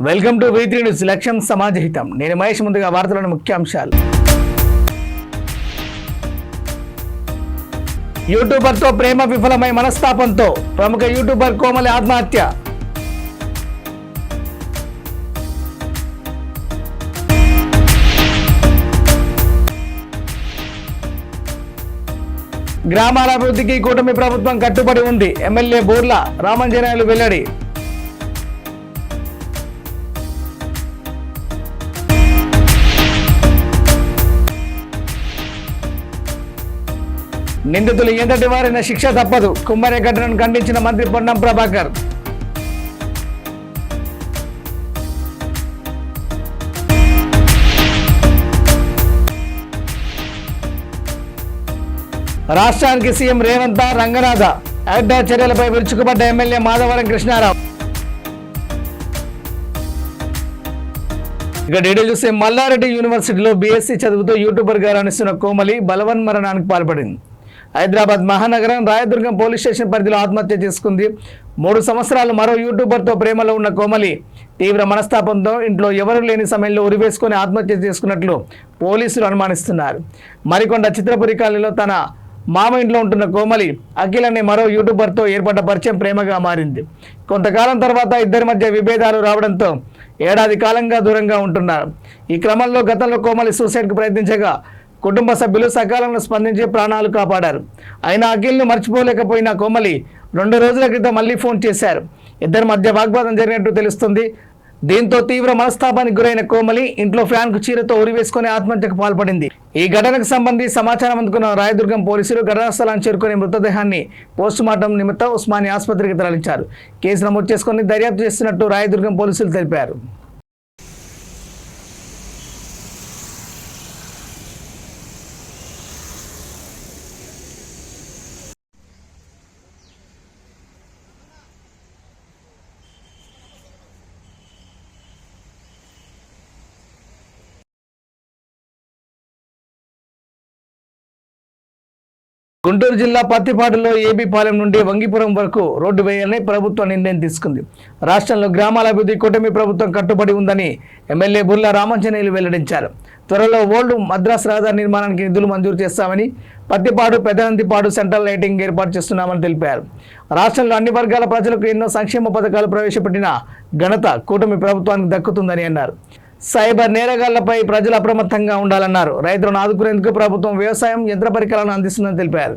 Welcome to V3 news. లక్ష్యం సమాజహితం. నేను మహేష్. ముందుగా వార్తలోని ముఖ్యాంశాలు. యూట్యూబర్తో ప్రేమ విఫలమై మనస్తాపంతో ప్రముఖ యూట్యూబర్ కోమలి ఆత్మహత్య. గ్రామాల అభివృద్ధికి కూటమి ప్రభుత్వం కట్టుబడి ఉంది. ఎమ్మెల్యే బూర్ల రామాంజనేయులు వెల్లడి. నిందితులు ఎంతటి వారైన శిక్ష తప్పదు. కుమ్మరి ఘటనను ఖండించిన మంత్రి పొన్నం ప్రభాకర్. రాష్ట్రానికి సీఎం రేవంత్ రంగనాథ అడ్డా చర్యలపై విరుచుకుపడ్డ ఎమ్మెల్యే మాధవరం కృష్ణారావు. ఇక డీటెయిల్ చూస్తే మల్లారెడ్డి యూనివర్సిటీలో బీఎస్సీ చదువుతూ యూట్యూబర్ గా రాణిస్తున్న కోమలి బలవన్మరణానికి పాల్పడింది. హైదరాబాద్ మహానగరం రాయదుర్గం పోలీస్ స్టేషన్ పరిధిలో ఆత్మహత్య చేసుకుంది. 3 సంవత్సరాలు మరో యూట్యూబర్తో ప్రేమలో ఉన్న కోమలి తీవ్ర మనస్తాపంతో ఇంట్లో ఎవరూ లేని సమయంలో ఉరివేసుకొని ఆత్మహత్య చేసుకున్నట్లు పోలీసులు అనుమానిస్తున్నారు. మరికొండ చిత్రపురి కాలనీలో తన మామ ఇంట్లో ఉంటున్న కోమలి అఖిల్ అనే మరో యూట్యూబర్తో ఏర్పడ్డ పరిచయం ప్రేమగా మారింది. కొంతకాలం తర్వాత ఇద్దరి మధ్య విభేదాలు రావడంతో ఏడాది కాలంగా దూరంగా ఉంటున్నారు. ఈ క్రమంలో గతంలో కోమలి సూసైడ్కు ప్రయత్నించగా కుటుంబ సభ్యులు సకాలంలో స్పందించి ప్రాణాలు కాపాడారు. అయినా అఖిల్ను మర్చిపోలేకపోయిన కోమలి 2 రోజుల క్రితం మళ్ళీ ఫోన్ చేశారు. ఇద్దరి మధ్య వాగ్వాదం జరిగినట్టు తెలుస్తుంది. దీంతో తీవ్ర మనస్తాపానికి గురైన కోమలి ఇంట్లో ఫ్యాన్కు చీరతో ఉరివేసుకుని ఆత్మహత్యకు పాల్పడింది. ఈ ఘటనకు సంబంధించి సమాచారం అందుకున్న రాయదుర్గం పోలీసులు ఘటనా స్థలాన్ని చేరుకుని మృతదేహాన్ని పోస్టుమార్టం నిమిత్తం ఉస్మానియా ఆసుపత్రికి తరలించారు. కేసు నమోదు చేసుకుని దర్యాప్తు చేస్తున్నట్టు రాయదుర్గం పోలీసులు తెలిపారు. గుంటూరు జిల్లా పత్తిపాడులో ఏబీపాలెం నుండి వంగిపురం వరకు రోడ్డు వేయాలని ప్రభుత్వం నిర్ణయం తీసుకుంది. రాష్ట్రంలో గ్రామాల అభివృద్ధి కూటమి ప్రభుత్వం కట్టుబడి ఉందని ఎమ్మెల్యే బుర్ల రామాంజనేయులు వెల్లడించారు. త్వరలో ఓల్డ్ మద్రాస్ రహదారి నిర్మాణానికి నిధులు మంజూరు చేస్తామని, పత్తిపాడు పెదనందిపాడు సెంట్రల్ లైటింగ్ ఏర్పాటు చేస్తున్నామని తెలిపారు. రాష్ట్రంలో అన్ని వర్గాల ప్రజలకు ఎన్నో సంక్షేమ పథకాలు ప్రవేశపెట్టిన ఘనత కూటమి ప్రభుత్వానికి దక్కుతుందని అన్నారు. సైబర్ నేరగాళ్లపై ప్రజలు అప్రమత్తంగా ఉండాలన్నారు. రైతులను ఆదుకునేందుకు ప్రభుత్వం వ్యవసాయం యంత్ర పరికరాలను అందిస్తుందని తెలిపారు.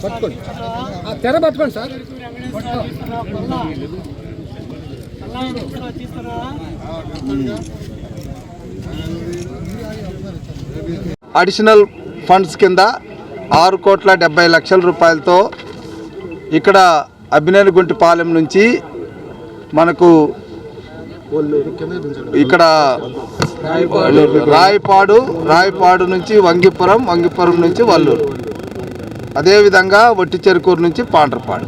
పట్టుకోండి తెర పట్టుకోండి సార్. అడిషనల్ ఫండ్స్ కింద 6,70,00,000 రూపాయలతో ఇక్కడ అభినేనిగుంటిపాలెం నుంచి మనకు ఇక్కడ రాయపాడు నుంచి వంగిపురం నుంచి వల్లూరు, అదేవిధంగా వట్టిచెరుకూరు నుంచి పాండ్రపాడు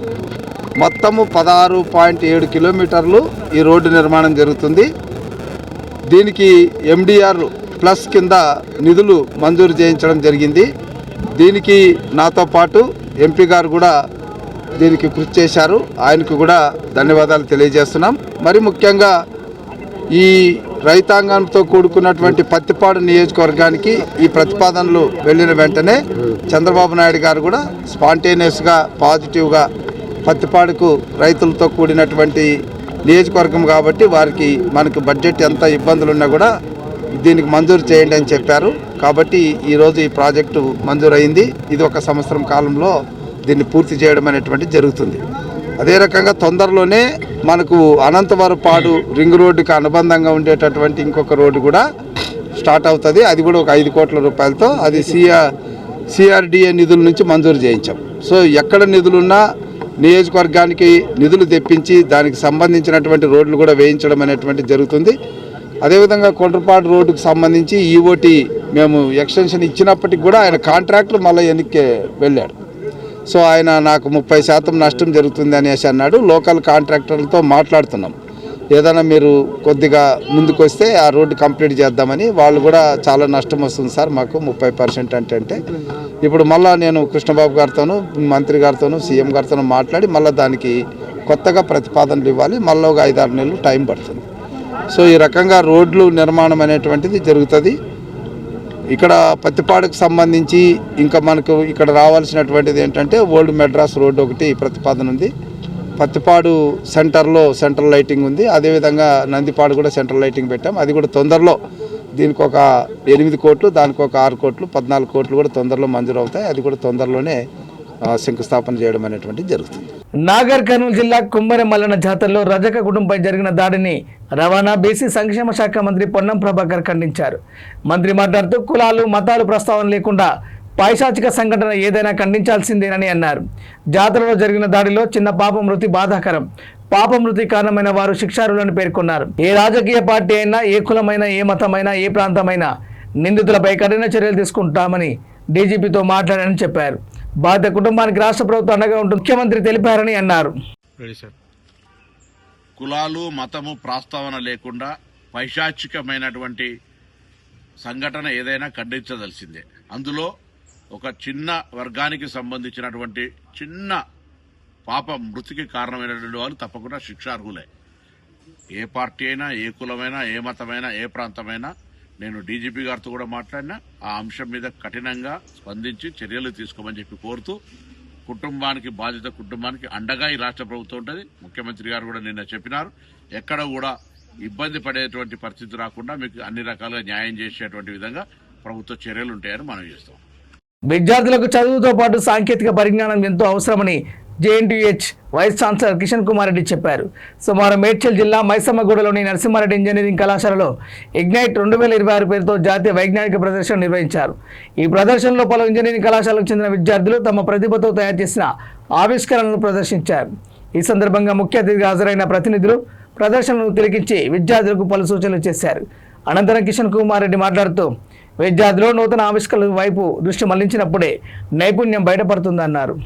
మొత్తము 16.7 కిలోమీటర్లు ఈ రోడ్డు నిర్మాణం జరుగుతుంది. దీనికి MDR ప్లస్ కింద నిధులు మంజూరు చేయించడం జరిగింది. దీనికి నాతో పాటు ఎంపీ గారు కూడా దీనికి కృషి చేశారు. ఆయనకు కూడా ధన్యవాదాలు తెలియజేస్తున్నాం. మరి ముఖ్యంగా ఈ రైతాంగంతో కూడుకున్నటువంటి పత్తిపాడు నియోజకవర్గానికి ఈ ప్రతిపాదనలు వెళ్ళిన వెంటనే చంద్రబాబు నాయుడు గారు కూడా స్పాంటేనియస్గా పాజిటివ్గా పత్తిపాడుకు రైతులతో కూడినటువంటి నియోజకవర్గం కాబట్టి వారికి మనకు బడ్జెట్ ఎంత ఇబ్బందులు ఉన్నా కూడా దీనికి మంజూరు చేయండి అని చెప్పారు. కాబట్టి ఈరోజు ఈ ప్రాజెక్టు మంజూరైంది. ఇది 1 సంవత్సరం కాలంలో దీన్ని పూర్తి చేయడం అనేటువంటిది జరుగుతుంది. అదే రకంగా తొందరలోనే మనకు అనంతవరపాడు రింగ్ రోడ్డుకి అనుబంధంగా ఉండేటటువంటి ఇంకొక రోడ్డు కూడా స్టార్ట్ అవుతుంది. అది కూడా ఒక 5 కోట్ల రూపాయలతో అది CRDA నిధుల నుంచి మంజూరు చేయించాం. సో ఎక్కడ నిధులున్నా నియోజకవర్గానికి నిధులు తెప్పించి దానికి సంబంధించినటువంటి రోడ్లు కూడా వేయించడం అనేటువంటి జరుగుతుంది. అదేవిధంగా కొండ్రపాడు రోడ్డుకు సంబంధించి ఈఓటీ మేము ఎక్స్టెన్షన్ ఇచ్చినప్పటికి కూడా ఆయన కాంట్రాక్టర్ మళ్ళీ వెనక్కి వెళ్ళాడు. సో ఆయన నాకు 30% నష్టం జరుగుతుంది అనేసి అన్నాడు. లోకల్ కాంట్రాక్టర్లతో మాట్లాడుతున్నాం, ఏదైనా మీరు కొద్దిగా ముందుకు వస్తే ఆ రోడ్డు కంప్లీట్ చేద్దామని. వాళ్ళు కూడా చాలా నష్టం వస్తుంది సార్ మాకు 30% అంటే ఇప్పుడు మళ్ళీ నేను కృష్ణబాబు గారితోనూ మంత్రి గారితోనూ సీఎం గారితోనూ మాట్లాడి మళ్ళీ దానికి కొత్తగా ప్రతిపాదనలు ఇవ్వాలి. మళ్ళీ ఒక 5-6 నెలలు టైం పడుతుంది. సో ఈ రకంగా రోడ్లు నిర్మాణం అనేటువంటిది జరుగుతుంది. ఇక్కడ పత్తిపాడుకు సంబంధించి ఇంకా మనకు ఇక్కడ రావాల్సినటువంటిది ఏంటంటే ఓల్డ్ మెడ్రాస్ రోడ్డు ఒకటి ప్రతిపాదన ఉంది. పత్తిపాడు సెంటర్లో సెంట్రల్ లైటింగ్ ఉంది. అదేవిధంగా నందిపాడు కూడా సెంట్రల్ లైటింగ్ పెట్టాం. అది కూడా తొందరలో, దీనికి ఒక 8 కోట్లు, దానికి ఒక 6 కోట్లు, 14 కోట్లు కూడా తొందరలో మంజూరు అవుతాయి. అది కూడా తొందరలోనే శంకుస్థాపన చేయడం అనేటువంటిది జరుగుతుంది. నాగర్ కర్నూలు జిల్లా కుమ్మరి మల్లన్న జాతరలో రజక కుటుంబంపై జరిగిన దాడిని రవాణా బీసీ సంక్షేమ శాఖ మంత్రి పొన్నం ప్రభాకర్ ఖండించారు. మంత్రి మాట్లాడుతూ కులాలు మతాలు ప్రస్తావన లేకుండా పైశాచిక సంఘటన ఏదైనా ఖండించాల్సిందేనని అన్నారు. జాతరలో జరిగిన దాడిలో చిన్న పాప మృతి బాధాకరం. పాప మృతి కారణమైన వారు శిక్షార్హులని పేర్కొన్నారు. ఏ రాజకీయ పార్టీ అయినా, ఏ కులమైనా, ఏ మతమైనా, ఏ ప్రాంతమైనా నిందితులపై కఠిన చర్యలు తీసుకుంటామని డీజీపీతో మాట్లాడారని చెప్పారు. బాధిత కుటుంబానికి రాష్ట్ర ప్రభుత్వం అండగా ఉంటుంది ముఖ్యమంత్రి తెలిపారని అన్నారు. కులాలు మతము ప్రస్తావన లేకుండా పైశాచికమైనటువంటి సంఘటన ఏదైనా ఖండించదలసిందే. అందులో ఒక చిన్న వర్గానికి సంబంధించినటువంటి చిన్న పాప మృతికి కారణమైనటువంటి వాళ్ళు తప్పకుండా శిక్షార్హులే. ఏ పార్టీ అయినా, ఏ కులమైనా, ఏ మతమైనా, ఏ ప్రాంతమైనా. నేను డీజీపీ గారితో కూడా మాట్లాడినా ఆ అంశం మీద కఠినంగా స్పందించి చర్యలు తీసుకోమని చెప్పి కోరుతూ, కుటుంబానికి, బాధిత కుటుంబానికి అండగా ఈ రాష్ట్ర ప్రభుత్వం ఉంటుంది. ముఖ్యమంత్రి గారు కూడా నిన్న చెప్పినారు, ఎక్కడ కూడా ఇబ్బంది పడేటువంటి పరిస్థితి రాకుండా మీకు అన్ని రకాలుగా న్యాయం చేసేటువంటి విధంగా ప్రభుత్వ చర్యలు ఉంటాయని మనం చేస్తాం. విద్యార్థులకు చదువుతో పాటు సాంకేతిక పరిజ్ఞానం ఎంతో అవసరమని JNTUH vice chancellor Kishan Kumar Reddy చెప్పారు. సోమవారం మేడ్చల్ జిల్లా మైసమ్మగూడలోని నరసింహారెడ్డి ఇంజనీరింగ్ కళాశాలలో ఇగ్నైట్ 2026 పేరుతో జాతీయ వైజ్ఞానిక ప్రదర్శన నిర్వహించారు. ఈ ప్రదర్శనలో పలు ఇంజనీరింగ్ కళాశాలకు చెందిన విద్యార్థులు తమ ప్రతిభతో తయారు చేసిన ఆవిష్కరణలను ప్రదర్శించారు. ఈ సందర్భంగా ముఖ్య అతిథిగా హాజరైన ప్రతినిధులు ప్రదర్శనను తిలకించి విద్యార్థులకు పలు సూచనలు చేశారు. అనంతరం కిషన్ కుమార్ రెడ్డి మాట్లాడుతూ, విద్యార్థులు నూతన ఆవిష్కరణల వైపు దృష్టి మళ్లించినప్పుడే నైపుణ్యం బయటపడుతుందన్నారు.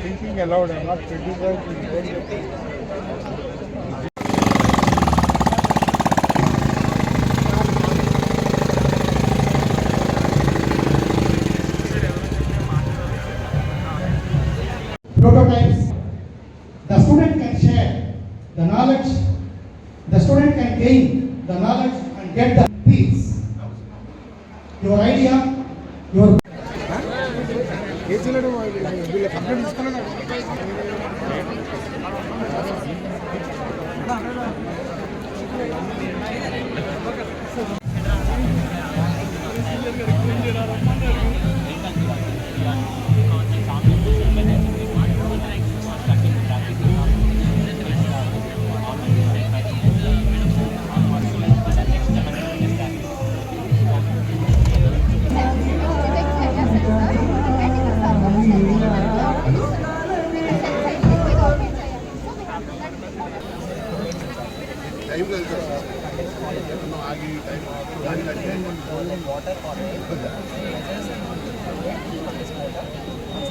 Thinking aloud and not criticizing. Prototypes. The student can share the knowledge. The student can gain the knowledge and get the peace. Your idea, your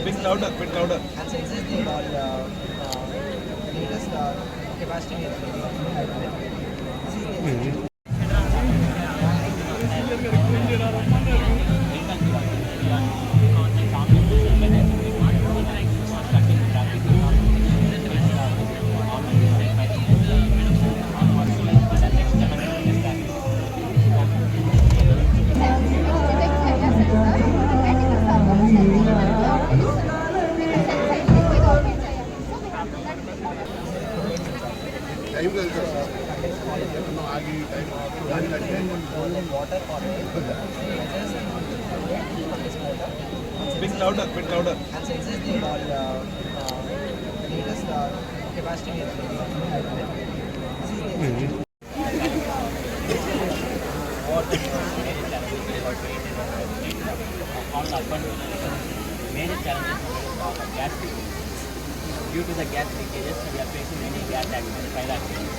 Bit louder. And since this is the latest capacity Bit louder, bit louder. And since this the latest capacity is major challenges of gas leakages. Due to the gas leakages, we are facing many gas accidents, fire accidents.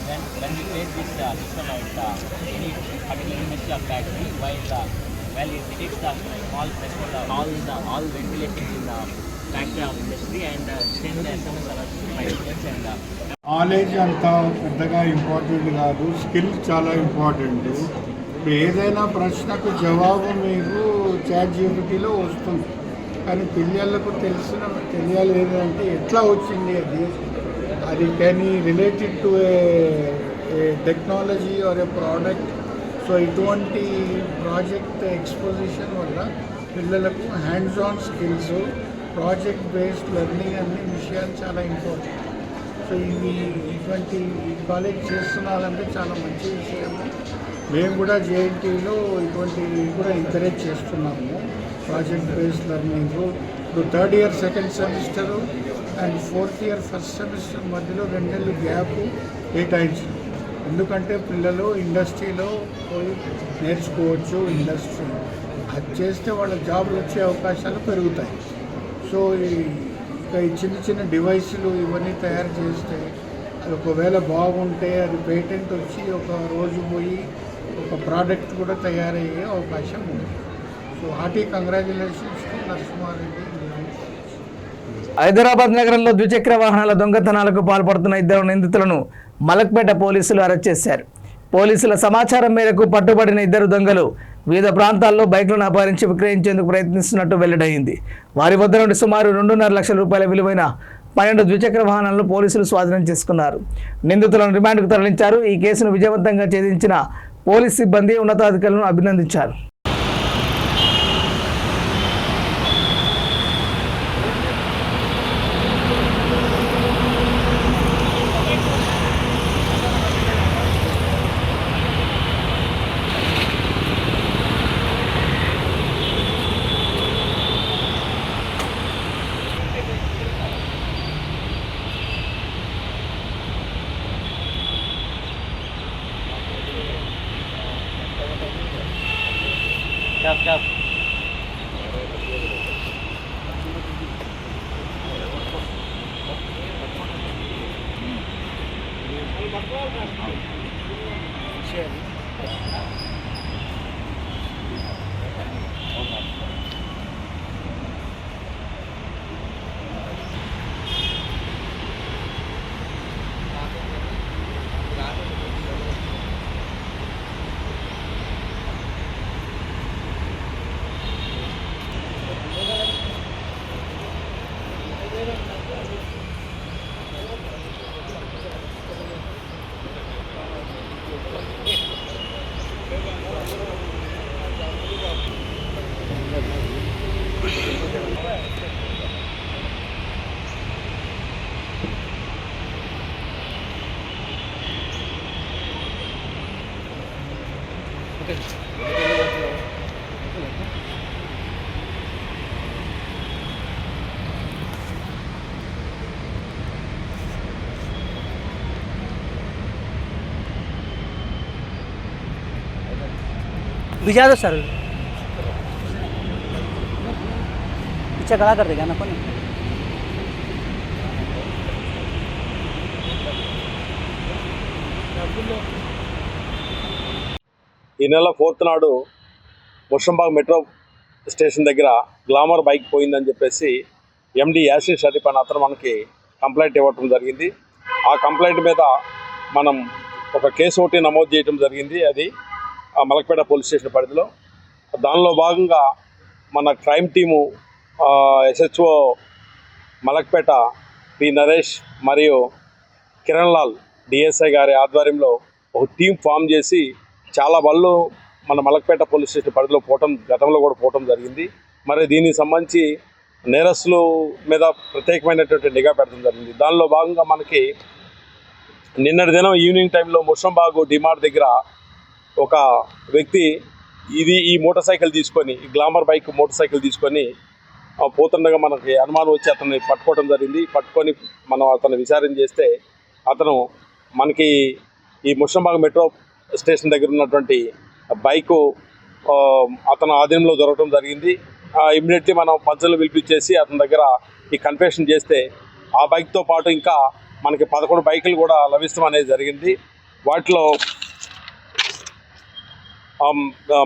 Then when we face this system at any particular industry or factory, while it detects the small threshold of all ventilations in the factory or industry and send the SMS alerts to my agents and knowledge అంత పెద్దగా important కాదు, skill చాలా important. ఇప్పుడు ఏదైనా ప్రశ్నకు జవాబు మీకు chat జీపీటీలో వస్తుంది, కానీ పిల్లలకు తెలియాలి ఏంటంటే ఎట్లా వచ్చింది అది కానీ related to A technology are A product. So ఇటువంటి ప్రాజెక్ట్ ఎక్స్పోజిషన్ వల్ల పిల్లలకు hands on skills, project based learning అనే విషయాలు చాలా ఇంపార్టెంట్. సో ఇటువంటి కాలేజ్ చేస్తున్నారంటే చాలా మంచి విషయము. మేము కూడా జేఎన్టీలో ఇటువంటివి కూడా ఎంకరేజ్ చేస్తున్నాము, ప్రాజెక్ట్ బేస్డ్ లెర్నింగ్. ఇప్పుడు third year second semester and fourth year first semester మధ్యలో 2 నెలలు గ్యాప్ కేటాయించారు. ఎందుకంటే పిల్లలు ఇండస్ట్రీలో పోయి నేర్చుకోవచ్చు. ఇండస్ట్రీ అది చేస్తే వాళ్ళ జాబ్లు వచ్చే అవకాశాలు పెరుగుతాయి. సో ఇంకా ఈ చిన్న చిన్న డివైసులు ఇవన్నీ తయారు చేస్తే అది ఒకవేళ బాగుంటే అది పేటెంట్ వచ్చి ఒక రోజు పోయి ఒక ప్రోడక్ట్ కూడా తయారయ్యే అవకాశం ఉంది. So hearty congratulations to Narasimha Reddy. Hyderabad నగరంలో ద్విచక్ర వాహనాల దొంగతనాలకు పాల్పడుతున్న 2 నిందితులను మలక్పేట పోలీసులు అరెస్ట్ చేశారు. పోలీసుల సమాచారం మేరకు పట్టుబడిన 2 దొంగలు వివిధ ప్రాంతాల్లో బైక్లను అపహరించి విక్రయించేందుకు ప్రయత్నిస్తున్నట్టు వెల్లడైంది. వారి వద్ద నుండి సుమారు 2.5 లక్షల రూపాయల విలువైన 12 ద్విచక్ర వాహనాలను పోలీసులు స్వాధీనం చేసుకున్నారు. నిందితులను రిమాండ్కు తరలించారు. ఈ కేసును విజయవంతంగా ఛేదించిన పోలీస్ సిబ్బంది ఉన్నతాధికారులను అభినందించారు. भिजा दो सर, पीछे खड़ा कर देगा ना अपन. ఈ నెల 4th నాడు ముషంబాగ్ మెట్రో స్టేషన్ దగ్గర గ్లామర్ బైక్ పోయిందని చెప్పేసి ఎండి యాసిన్ షరీఫ్ అనే అతను మనకి కంప్లైంట్ ఇవ్వటం జరిగింది. ఆ కంప్లైంట్ మీద మనం ఒక కేసు ఒకటి నమోదు చేయడం జరిగింది. అది మలక్పేట పోలీస్ స్టేషన్ పరిధిలో. దానిలో భాగంగా మన crime team SHO Malakpet P Naresh మరియు కిరణ్ లాల్ డిఎస్ఐ గారి ఆధ్వర్యంలో ఒక టీం ఫామ్ చేసి చాలా బళ్ళు మన మలక్పేట పోలీస్ స్టేషన్ పరిధిలో గతంలో కూడా పోవటం జరిగింది. మరి దీనికి సంబంధించి నేరస్తుల మీద ప్రత్యేకమైనటువంటి నిఘా పెడతాం జరిగింది. దానిలో భాగంగా మనకి నిన్నటి దినం ఈవినింగ్ టైంలో ముషంబాగు డిమార్ట్ దగ్గర ఒక వ్యక్తి ఈ మోటార్ సైకిల్ తీసుకొని ఈ గ్లామర్ బైక్ మోటార్ సైకిల్ తీసుకొని పోతుండగా మనకి అనుమానం వచ్చి అతన్ని పట్టుకోవడం జరిగింది. పట్టుకొని మనం అతను విచారణ చేస్తే అతను మనకి ఈ ముషంబాగ్ మెట్రో స్టేషన్ దగ్గర ఉన్నటువంటి బైకు అతను ఆధీనంలో దొరకడం జరిగింది. ఇమ్మీడియట్లీ మనం పంచులు పిలిపించేసి అతని దగ్గర ఈ కన్ఫెషన్ చేస్తే ఆ బైక్తో పాటు ఇంకా మనకి 11 బైకులు కూడా లభిస్తాం అనేది జరిగింది. వాటిలో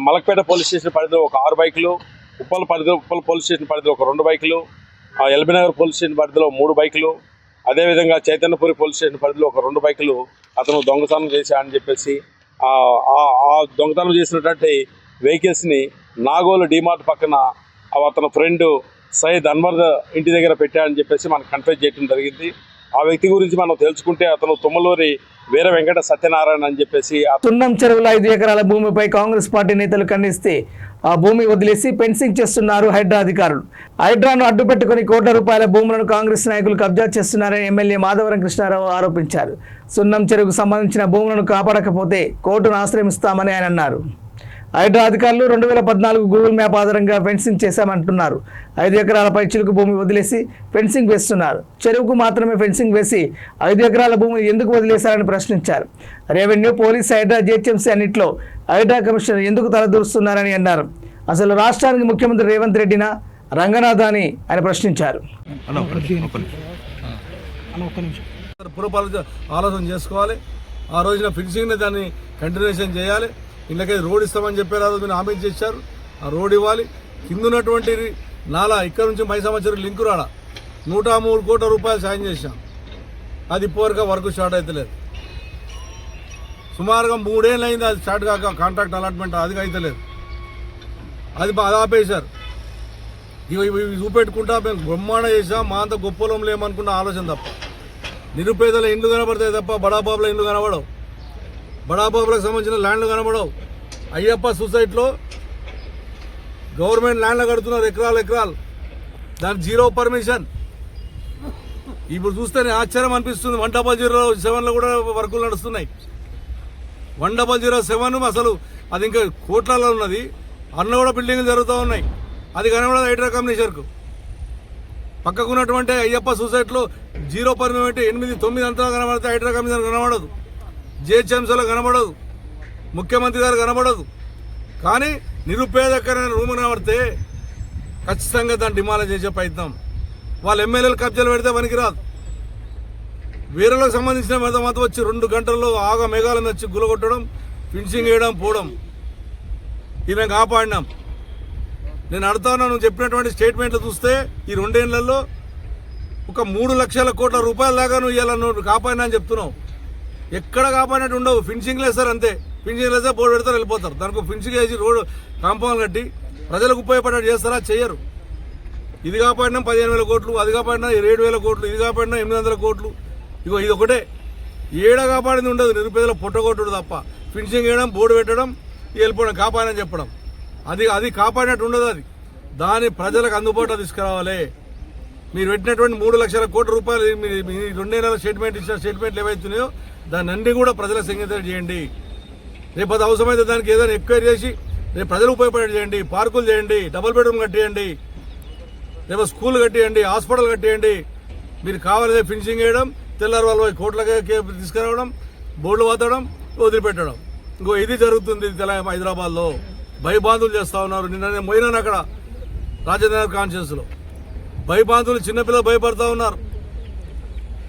మలక్పేట పోలీస్ స్టేషన్ పరిధిలో ఒక 6 బైకులు, ఉప్పల్ పోలీస్ స్టేషన్ పరిధిలో ఒక 2 బైకులు, ఎల్బీ నగర్ పోలీస్ స్టేషన్ పరిధిలో 3 బైకులు, అదేవిధంగా చైతన్యపురి పోలీస్ స్టేషన్ పరిధిలో ఒక 2 బైకులు అతను దొంగతనం చేశాడని చెప్పేసి ఆ దొంగతనం చేసినటువంటి వెహికల్స్ని నాగోలు డిమార్ట్ పక్కన అతని ఫ్రెండ్ సయ్యద్ అన్వర్ ఇంటి దగ్గర పెట్టాడని చెప్పేసి మనకు కన్ఫెస్ చేయడం జరిగింది. ఆ వ్యక్తి గురించి మనం తెలుసుకుంటే అతను తుమ్మలూరి వీర వెంకట సత్యనారాయణ అని చెప్పేసి. సున్నం చెరువుల 5 ఎకరాల భూమిపై కాంగ్రెస్ పార్టీ నేతలు ఖండిస్తే ఆ భూమి వదిలేసి ఫెన్సింగ్ చేస్తున్నారు హైడ్రా అధికారులు. హైడ్రాను అడ్డుపెట్టుకుని కోట్ల రూపాయల భూములను కాంగ్రెస్ నాయకులు కబ్జా చేస్తున్నారని ఎమ్మెల్యే మాధవరం కృష్ణారావు ఆరోపించారు. సున్నం చెరువుకు సంబంధించిన భూములను కాపాడకపోతే కోర్టును ఆశ్రయిస్తామని ఆయన అన్నారు. హైడ్రా అధికారులు 2014 గూగుల్ మ్యాప్ ఆధారంగా ఫెన్సింగ్ చేశామంటున్నారు. 5 ఎకరాల పైచిలుకు భూమి వదిలేసి ఫెన్సింగ్ వేస్తున్నారు. చెరువుకు మాత్రమే ఫెన్సింగ్ వేసి 5 ఎకరాల భూమిని ఎందుకు వదిలేశారని ప్రశ్నించారు. రెవెన్యూ, పోలీస్, హైడ్రా, జిహెచ్ఎంసీ అన్నింటిలో హైడ్రా కమిషనర్ ఎందుకు తలదూరుస్తున్నారని అన్నారు. అసలు రాష్ట్రానికి ముఖ్యమంత్రి రేవంత్ రెడ్డినా రంగనాథ్ అని ఆయన ప్రశ్నించారు. పురపాలన ఆలోచన చేసుకోవాలి. ఆ రోజున ఫిక్సింగ్ దాన్ని కంటిన్యూషన్ చేయాలి. ఇళ్ళకైతే రోడ్ ఇస్తామని చెప్పారు, ఆ రోజు మీరు హామీ చేశారు. ఆ రోడ్ ఇవ్వాలి. కింద ఉన్నటువంటి నాలా ఇక్కడ నుంచి మైసమ్మ చెరువు లింకు రాడ 103 కోట్ల రూపాయలు సాయం చేశాం. అది ఇప్పటివరకు వర్క్ స్టార్ట్ అవుతలేదు. సుమారుగా 3 ఏళ్ళు అయింది అది స్టార్ట్ కాక, కాంట్రాక్ట్ అలాట్మెంట్ అది అవుతలేదు. అది ఆపేశారు. ఇవి చూపెట్టుకుంటా మేము బ్రహ్మాండ చేసాం, మా అంత గొప్పలం లేమనుకున్న ఆలోచన తప్ప. నిరుపేదల ఇండ్లు కనబడతాయి తప్ప బడాబాబుల ఇండ్లు కనబడవు. బడాబాబులకు సంబంధించిన ల్యాండ్లు కనబడవు. అయ్యప్ప సొసైటీలో గవర్నమెంట్ ల్యాండ్లు కడుతున్నారు ఎకరాలు. దానికి 0 పర్మిషన్. ఇప్పుడు చూస్తేనే ఆశ్చర్యం అనిపిస్తుంది. 1007లో కూడా వర్కులు నడుస్తున్నాయి. 1007 అసలు అది ఇంకా కోట్లలో ఉన్నది. అన్న కూడా బిల్డింగ్లు జరుగుతూ ఉన్నాయి. అది కనబడదు హైడ్రా కమిషనర్కు. పక్కకు ఉన్నటువంటి అయ్యప్ప సొసైటీలో 0 పర్మిట్ 8-9 అంతరాలు కనబడితే హైడ్రా కమిషనర్ కనబడదు. జిహెచ్ఎంసీలో కనబడదు. ముఖ్యమంత్రి గారు కనబడదు. కానీ నిరుపేదకరమైన రూమ్ కనబడితే ఖచ్చితంగా దాన్ని డిమాలిష్ చేసే ప్రయత్నం. వాళ్ళు ఎమ్మెల్యేలు కబ్జాలు పెడితే పనికిరాదు. వీరులకు సంబంధించిన మత వచ్చి 2 గంటల్లో ఆగ మేఘాలను వచ్చి గులగొట్టడం, ఫినిషింగ్ వేయడం, పోవడం. ఇది మేము కాపాడినాం. నేను అడుగుతాను, నువ్వు చెప్పినటువంటి స్టేట్మెంట్లు చూస్తే ఈ 2 ఏళ్లలో ఒక 3 లక్షల కోట్ల రూపాయల దాకా నువ్వు ఇవాళ నువ్వు కాపాడినా అని చెప్తున్నావు. ఎక్కడ కాపాడినట్టు ఉండవు. ఫినిషింగ్ వేస్తారు అంతే. ఫినిషింగ్ వేస్తే బోర్డు పెడతారు, వెళ్ళిపోతారు. దానికి ఫినిషింగ్ వేసి రోడ్డు కాంపౌండ్ కట్టి ప్రజలకు ఉపయోగపడేట్టు చేస్తారా? చెయ్యరు. ఇది కాపాడినా 15,000 కోట్లు, అది కాపాడినా 7,000 కోట్లు, ఇది కాపాడినా 800 కోట్లు. ఇగో ఇది ఒకటే. ఏడ కాపాడింది ఉండదు. నిరుపేదల పొట్టగొట్టుడు తప్ప. ఫినిషింగ్ వేయడం, బోర్డు పెట్టడం, వెళ్ళిపోవడం, కాపాడని చెప్పడం. అది కాపాడినట్టు ఉండదు. అది దాన్ని ప్రజలకు అందుబాటులో తీసుకురావాలి. మీరు పెట్టినటువంటి 3 లక్షల కోట్ల రూపాయలు 2 నెలల స్టేట్మెంట్లు ఏవైతున్నాయో దాన్ని అన్ని కూడా ప్రజలకు సంగీతం చేయండి. రేపు అది అవసరమైతే దానికి ఏదైనా ఎంక్వైరీ చేసి రేపు ప్రజలు ఉపయోగపడేది చేయండి. పార్కులు చేయండి, డబుల్ బెడ్రూమ్ కట్టేయండి, రేపు స్కూల్ కట్టేయండి, హాస్పిటల్ కట్టేయండి. మీరు కావాలంటే ఫినిషింగ్ వేయడం, తెల్లారి వాళ్ళు కోట్లకే తీసుకురావడం, బోర్డులు వాతడం, వదిలిపెట్టడం. ఇంకో ఇది జరుగుతుంది హైదరాబాద్లో. భయబాంధులు చేస్తూ ఉన్నారు. నిన్న నేను పోయినాను అక్కడ రాజేంద్రనగర్ కాన్షియన్స్లో. భయబాంధులు చిన్నపిల్లలు భయపడతా ఉన్నారు.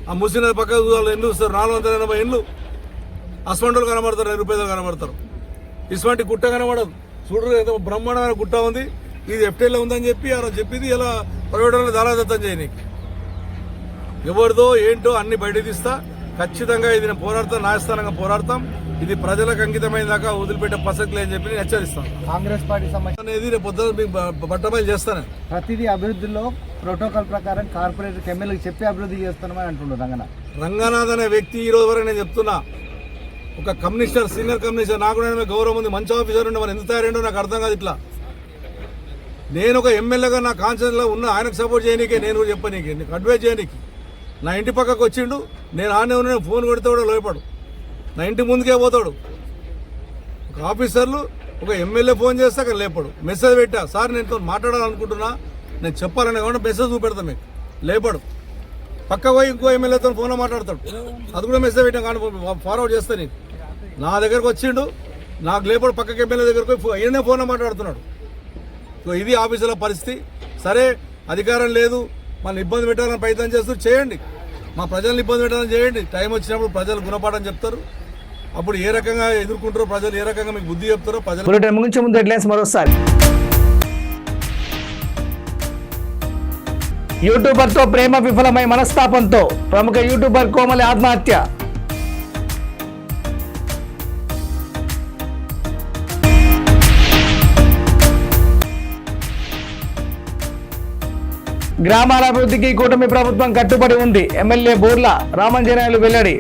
ఆ ముసినది పక్కకు వాళ్ళు ఎన్ని చూస్తారు. 480 ఇండ్లు అస్మంటోలు కనబడతారు, నిరుపేదలు కనబడతారు. ఇటువంటి గుట్ట కనబడదు. చూడరు ఎంత బ్రహ్మాండమైన గుట్ట ఉంది. ఇది ఎఫ్టీలో ఉందని చెప్పి అలా చెప్పింది ఇలా ప్రైవేట్ వాళ్ళని దారాదత్తం చేయనీకి. ఎవరిదో ఏంటో అన్ని బయట తీస్తా. ఖచ్చితంగా ఇది నేను పోరాడతాం, న్యాయస్థానంగా పోరాడతాం. ఇది ప్రజలకు అంకితమైన దాకా వదిలిపెట్టే ప్రసక్తి లేని చెప్పి నేను హెచ్చరిస్తాను. కాంగ్రెస్ పార్టీ అనేది రేపు పొద్దున మీకు బట్టబయలు చేస్తాను. ప్రతిదీ అభివృద్ధిలో ప్రోటోకాల్ ప్రకారం కార్పొరేటర్ ఎమ్మెల్యేకి చెప్పి అభివృద్ధి చేస్తామని అంటున్నారు. రంగనాథ్ అనే వ్యక్తి ఈ రోజు వరకు నేను చెప్తున్నా, ఒక కమ్యూనిస్టర్, సీనియర్ కమ్యూనిస్టర్, నాకు కూడా గౌరవం ఉంది, మంచి ఆఫీసర్ ఉండే, మరి ఎంత తయారైండో నాకు అర్థం కాదు. ఇట్లా నేను ఒక ఎమ్మెల్యేగా నా కాన్షియస్లో ఉన్న ఆయనకు సపోర్ట్ చేయనీకే, నేను కూడా చెప్పనీకే, నీకు అడ్వైజ్ చేయనీకి. నా ఇంటి పక్కకు వచ్చిండు, నేను ఆనే ఉన్నా, ఫోన్ కొడితే కూడా లోపడు, నా ఇంటి ముందుకే పోతాడు. ఒక ఆఫీసర్లు ఒక ఎమ్మెల్యే ఫోన్ చేస్తే అక్కడ లేపడు. మెసేజ్ పెట్టా, సార్ నేను మాట్లాడాలనుకుంటున్నా, నేను చెప్పాలని ఏమన్నా మెసేజ్ చూపెడతా మీకు, లేపడు. పక్క పోయి ఇంకో ఎమ్మెల్యేతో ఫోన్లో మాట్లాడతాడు, అది కూడా మెసేజ్ పెట్టాం కానీ ఫార్వర్డ్ చేస్తే నేను నా దగ్గరకు వచ్చిండు, నాకు లేపడు, పక్కకి ఎమ్మెల్యే దగ్గరకు పోయి ఈయనే ఫోన్లో మాట్లాడుతున్నాడు. సో ఇది ఆఫీసుల పరిస్థితి. సరే అధికారం లేదు, మన ఇబ్బంది పెట్టాలని ప్రయత్నం చేస్తూ చేయండి, మా ప్రజల్ని ఇబ్బంది పెట్టాలని చేయండి. టైం వచ్చినప్పుడు ప్రజలు గుణపాఠం చెప్తారు, అప్పుడు ఏ రకంగా ఎదుర్కొంటారో ప్రజలు, ఏ రకంగా మీకు బుద్ధి చెప్తారో ప్రజలు. బులెటిన్ ముగించే ముందు హెడ్లైన్స్ మరోసారి. యూట్యూబర్తో ప్రేమ విఫలమై మనస్తాపంతో ప్రముఖ యూట్యూబర్ కోమలి ఆత్మహత్య. గ్రామాల అభివృద్ధికి కూటమి ప్రభుత్వం కట్టుబడి ఉంది. ఎమ్మెల్యే బూర్ల రామంజనేయులు వెల్లడి.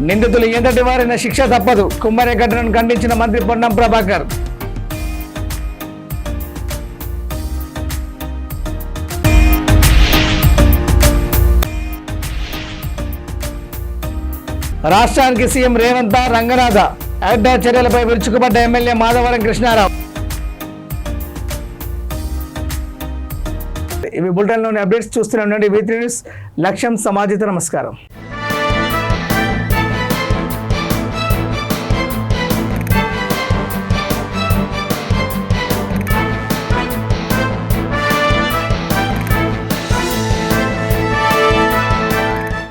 నిందితులు ఎంతటి వారైనా శిక్ష తప్పదు. కుమ్మరే ఘటనను ఖండించిన మంత్రి పొన్నం ప్రభాకర్. రాష్ట్రానికి సీఎం రేవంత్ రంగనాథ. అడ్డా చర్యలపై విరుచుకుపడ్డ ఎమ్మెల్యే మాధవరం కృష్ణారావు. ఇవి బులెటిన్లోని అప్డేట్స్. చూస్తూనే ఉండండి V3 న్యూస్. లక్ష్యం సమాజిత. నమస్కారం.